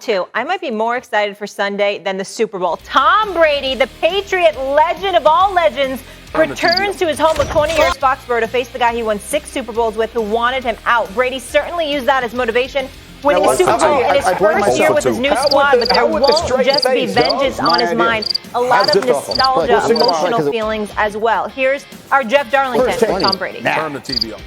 too. I might be more excited for Sunday than the Super Bowl. Tom Brady, the Patriot legend of all legends, returns to his home of 20 years Foxborough to face the guy he won 6 Super Bowls with who wanted him out. Brady certainly used that as motivation, winning a Super Bowl in his first year with his new squad, but there won't just be vengeance on his mind. A lot of nostalgia, emotional feelings as well. Here's our Jeff Darlington for Tom Brady. Turn the TV off.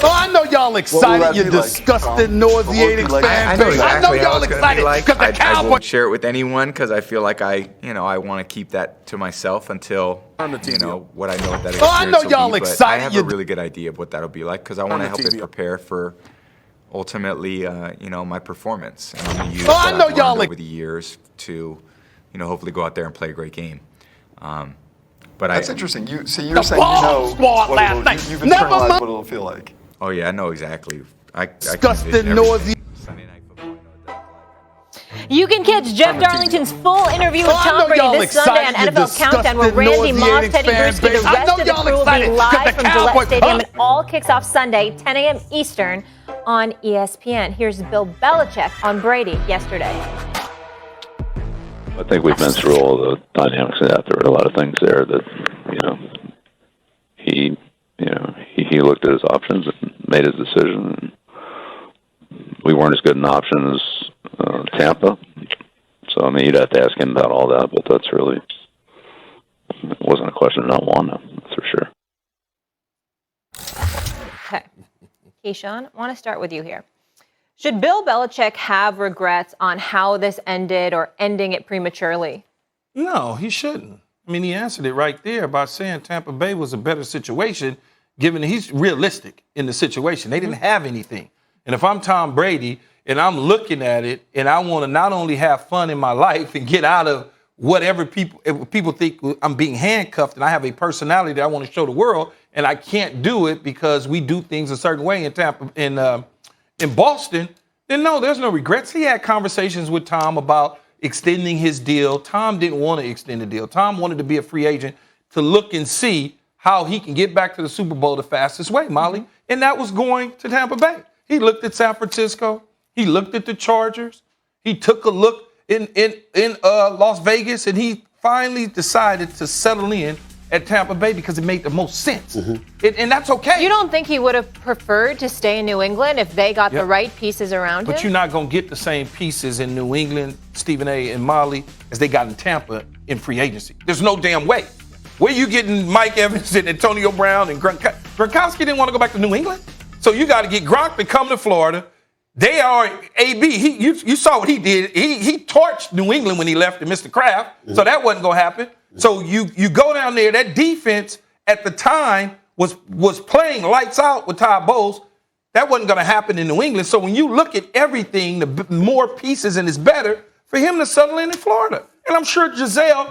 Oh, I know y'all excited, you disgusting, nauseating fan base. I know y'all excited because the Cowboys. I won't share it with anyone because I feel like I want to keep that to myself until what I know what that experience I know y'all will be. excited. But I have a really good idea of what that'll be like because I want to help it prepare for ultimately, my performance. And I'm going to use I know y'all over the years to, hopefully go out there and play a great game. But that's interesting. You're saying squad last night. You've internalized what it'll feel like. Oh yeah, I know exactly. Disgusting, noisy. Sunday Night Football. You can catch Jeff Darlington's full interview with Tom Brady this Sunday on NFL Countdown, where Randy Moss, Teddy Bruschi, the rest of the crew will be live from Gillette Stadium. It all kicks off Sunday, 10 a.m. Eastern on ESPN. Here's Bill Belichick on Brady yesterday. I think we've been through all the dynamics of that. There were a lot of things there that, he looked at his options and made his decision. We weren't as good an option as Tampa. So, you'd have to ask him about all that, but it wasn't a question of not wanting him, that's for sure. Okay. Keyshawn, I want to start with you here. Should Bill Belichick have regrets on how this ended or ending it prematurely? No, he shouldn't. He answered it right there by saying Tampa Bay was a better situation, given that he's realistic in the situation. They didn't have anything. And if I'm Tom Brady and I'm looking at it and I want to not only have fun in my life and get out of whatever people think I'm being handcuffed and I have a personality that I want to show the world and I can't do it because we do things a certain way in Tampa, in Boston, then no, there's no regrets. He had conversations with Tom about extending his deal. Tom didn't want to extend the deal. Tom wanted to be a free agent to look and see how he can get back to the Super Bowl the fastest way, Molly. And that was going to Tampa Bay. He looked at San Francisco. He looked at the Chargers. He took a look in Las Vegas, and he finally decided to settle in at Tampa Bay because it made the most sense. And that's okay. You don't think he would have preferred to stay in New England if they got the right pieces around him? But you're not going to get the same pieces in New England, Stephen A. and Molly, as they got in Tampa in free agency. There's no damn way. Where you getting Mike Evans and Antonio Brown and Gronkowski didn't want to go back to New England? So you got to get Gronk to come to Florida. They are AB. You saw what he did. He torched New England when he left and Mr. Kraft. So that wasn't going to happen. So you go down there. That defense at the time was playing lights out with Todd Bowles. That wasn't going to happen in New England. So when you look at everything, the more pieces and it's better for him to settle in Florida. And I'm sure Giselle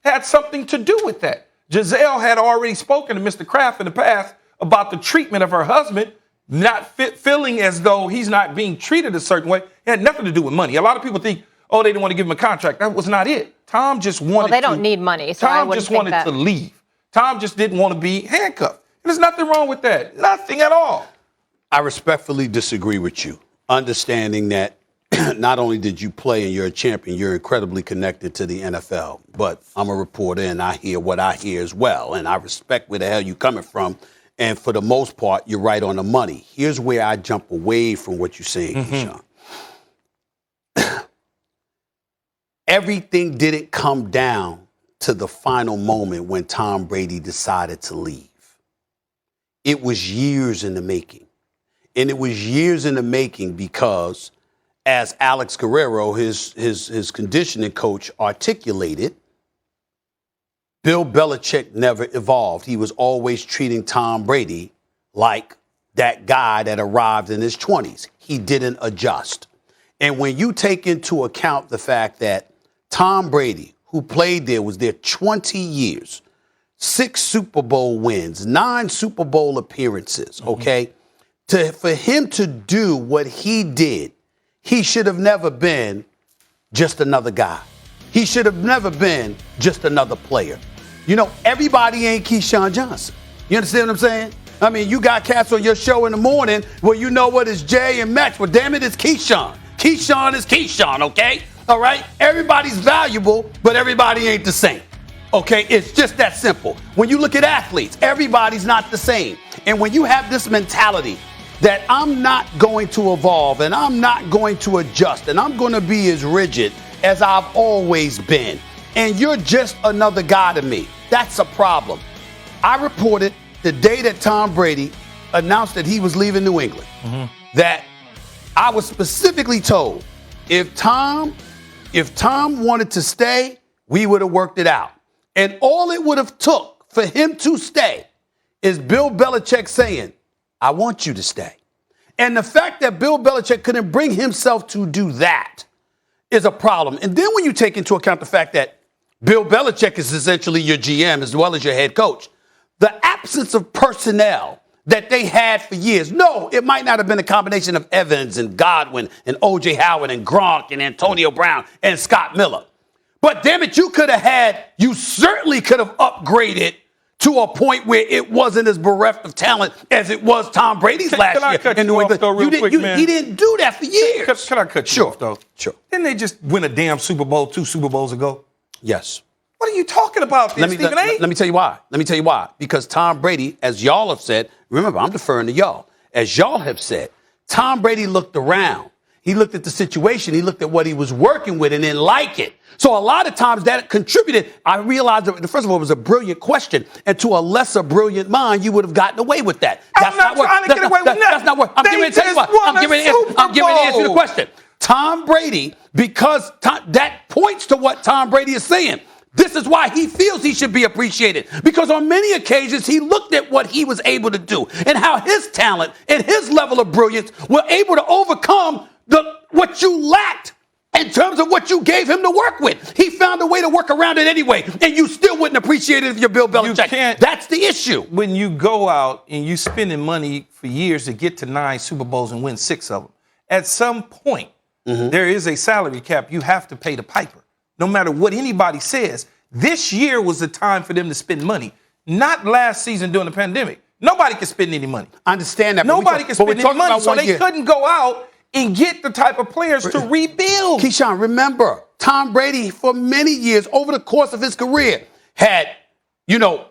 had something to do with that. Giselle had already spoken to Mr. Kraft in the past about the treatment of her husband, not feeling as though he's not being treated a certain way. It had nothing to do with money. A lot of people think, they didn't want to give him a contract. That was not it. Tom just wanted Well, they don't need money, so Tom just wanted to leave. Tom just didn't want to be handcuffed. And there's nothing wrong with that. Nothing at all. I respectfully disagree with you, understanding that not only did you play and you're a champion, you're incredibly connected to the NFL. But I'm a reporter and I hear what I hear as well. And I respect where the hell you're coming from. And for the most part, you're right on the money. Here's where I jump away from what you're saying, Keyshawn. Everything didn't come down to the final moment when Tom Brady decided to leave. It was years in the making. And it was years in the making because, as Alex Guerrero, his conditioning coach, articulated, Bill Belichick never evolved. He was always treating Tom Brady like that guy that arrived in his 20s. He didn't adjust. And when you take into account the fact that Tom Brady, who played there, was there 20 years, 6 Super Bowl wins, 9 Super Bowl appearances, okay? For him to do what he did, he should have never been just another guy. He should have never been just another player. Everybody ain't Keyshawn Johnson. You understand what I'm saying? I mean, you got cats on your show in the morning where you know what is Jay and Max. Well, damn it, it's Keyshawn. Keyshawn is Keyshawn, okay? All right? Everybody's valuable, but everybody ain't the same. Okay? It's just that simple. When you look at athletes, everybody's not the same. And when you have this mentality that I'm not going to evolve and I'm not going to adjust and I'm going to be as rigid as I've always been, and you're just another guy to me, that's a problem. I reported the day that Tom Brady announced that he was leaving New England, that I was specifically told if Tom wanted to stay, we would have worked it out. And all it would have took for him to stay is Bill Belichick saying, I want you to stay. And the fact that Bill Belichick couldn't bring himself to do that is a problem. And then when you take into account the fact that Bill Belichick is essentially your GM as well as your head coach, the absence of personnel that they had for years. No, it might not have been a combination of Evans and Godwin and O.J. Howard and Gronk and Antonio Brown and Scott Miller. But damn it, you certainly could have upgraded to a point where it wasn't as bereft of talent as it was Tom Brady's last year in New England. He didn't do that for years. Can I cut you off, though? Sure. Didn't they just win a damn Super Bowl 2 Super Bowls ago? Yes. What are you talking about, Stephen A? Let me tell you why. Because Tom Brady, as y'all have said, remember, I'm deferring to y'all. As y'all have said, Tom Brady looked around. He looked at the situation. He looked at what he was working with and didn't like it. So a lot of times that contributed. I realized that, first of all, it was a brilliant question. And to a lesser brilliant mind, you would have gotten away with that. I'm not trying to get away with that. That's not what I'm getting ready to tell you what. I'm getting ready to answer the question. Tom Brady, because that points to what Tom Brady is saying. This is why he feels he should be appreciated. Because on many occasions, he looked at what he was able to do and how his talent and his level of brilliance were able to overcome what you lacked in terms of what you gave him to work with. He found a way to work around it anyway, and you still wouldn't appreciate it if you're Bill Belichick. That's the issue. When you go out and you spending money for years to get to 9 Super Bowls and win 6 of them, at some point, there is a salary cap. You have to pay the piper. No matter what anybody says, this year was the time for them to spend money, not last season during the pandemic. Nobody can spend any money. I understand that. Nobody can spend any money, so they couldn't go out and get the type of players to rebuild. Keyshawn, remember, Tom Brady, for many years, over the course of his career, had,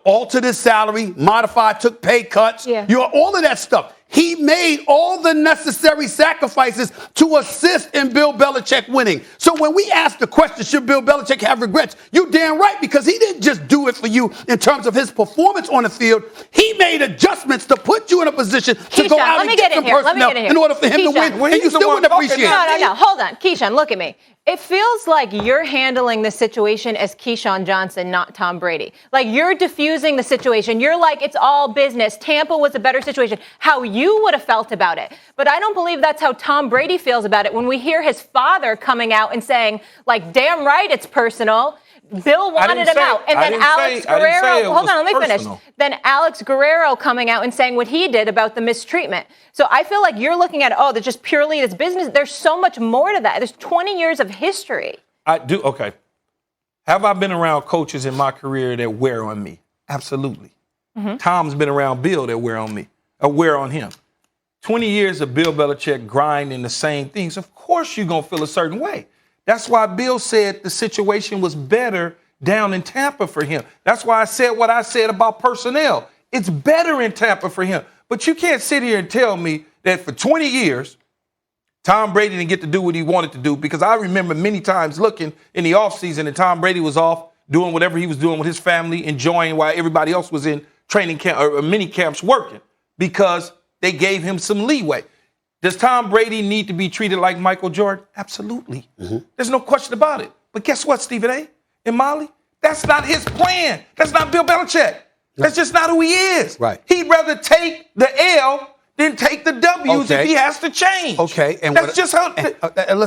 altered his salary, modified, took pay cuts, all of that stuff. He made all the necessary sacrifices to assist in Bill Belichick winning. So when we ask the question, should Bill Belichick have regrets? You're damn right, because he didn't just do it for you in terms of his performance on the field. He made adjustments to put you in a position to go out and get some personnel in order for him to win. And you still wouldn't appreciate it. No. Hold on. Keyshawn, look at me. It feels like you're handling the situation as Keyshawn Johnson, not Tom Brady. Like, you're diffusing the situation. You're like, it's all business. Tampa was a better situation. How you would have felt about it. But I don't believe that's how Tom Brady feels about it when we hear his father coming out and saying, like, damn right, it's personal. Bill wanted him out. And then Alex Guerrero, hold on, let me finish. Then Alex Guerrero coming out and saying what he did about the mistreatment. So I feel like you're looking at, that's just purely this business. There's so much more to that. There's 20 years of history. I do. Okay. Have I been around coaches in my career that wear on me? Absolutely. Tom's been around Bill that wear on him. 20 years of Bill Belichick grinding the same things. Of course you're going to feel a certain way. That's why Bill said the situation was better down in Tampa for him. That's why I said what I said about personnel. It's better in Tampa for him. But you can't sit here and tell me that for 20 years, Tom Brady didn't get to do what he wanted to do, because I remember many times looking in the offseason and Tom Brady was off doing whatever he was doing with his family, enjoying while everybody else was in training camp or mini camps working, because they gave him some leeway. Does Tom Brady need to be treated like Michael Jordan? Absolutely. There's no question about it. But guess what, Stephen A. and Molly? That's not his plan. That's not Bill Belichick. That's just not who he is. Right. He'd rather take the L than take the W's if he has to change. Okay. And that's just how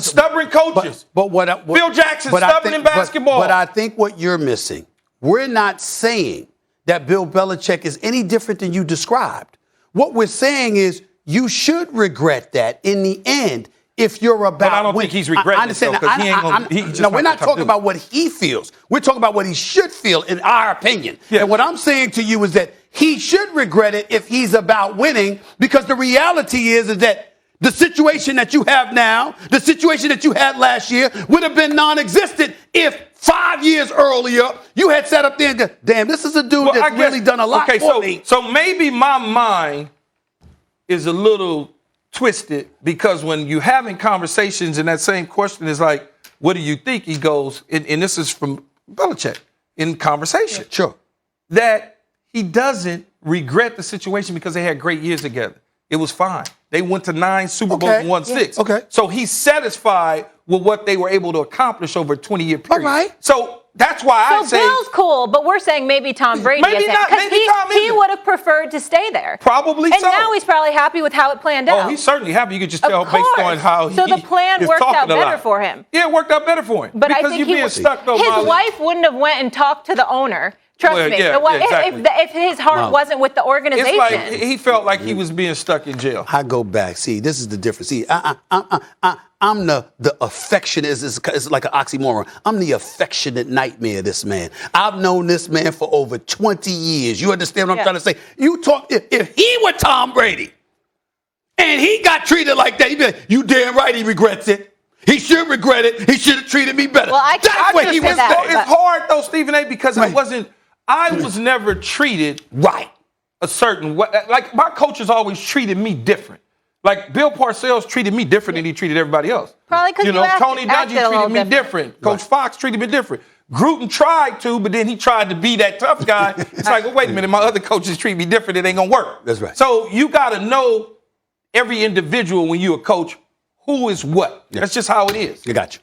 stubborn coaches. But Phil Jackson, stubborn in basketball. But I think what you're missing, we're not saying that Bill Belichick is any different than you described. What we're saying is, you should regret that in the end if you're about. But I don't think he's regretting it, because he ain't going to. No, we're not talking about what he feels. We're talking about what he should feel, in our opinion. Yeah. And what I'm saying to you is that he should regret it if he's about winning, because the reality is that the situation that you have now, the situation that you had last year, would have been non-existent if 5 years earlier you had sat up there and go, damn, this is a dude that's really done a lot for me. So maybe my mind is a little twisted, because when you're having conversations and that same question is like, what do you think? He goes, and this is from Belichick in conversation. Yeah, sure. That he doesn't regret the situation because they had great years together. It was fine. They went to 9 Super Bowls and won 6. Okay. So he's satisfied with what they were able to accomplish over a 20-year period. All right. So that's why I say Bill's cool, but we're saying maybe Tom Brady Maybe isn't, not, 'cause maybe Tom he isn't. would have preferred to stay there. Probably and so. now he's probably happy with how it planned out. Oh, he's certainly happy. You could just Of tell course. based on how he So the plan is worked talking out a lot. better for him. Yeah, it worked out better for him. But because I think you're he being was, stuck though, his Molly. wife wouldn't have went and talked to the owner. Trust Well, me. yeah, The wife- exactly. if his heart wasn't with the organization. It's like he felt like he was being stuck in jail. I go back. See, this is the difference. See, I'm the affectionate. It's like an oxymoron. I'm the affectionate nightmare of this man. I've known this man for over 20 years. You understand what I'm trying to say? You talk. If he were Tom Brady and he got treated like that, he'd be like, you damn right he regrets it. He should regret it. He should have treated me better. Well, That's what he was saying. It's hard though, Stephen A., because I was never treated right a certain way. Like my coaches always treated me different. Like Bill Parcells treated me different than he treated everybody else. Probably because Tony Dungy treated me different. Coach Fox treated me different. Gruden tried to, but then he tried to be that tough guy. It's like, well, wait a minute, my other coaches treat me different. It ain't gonna work. That's right. So you got to know every individual when you're a coach who is what. Yeah. That's just how it is. I got you.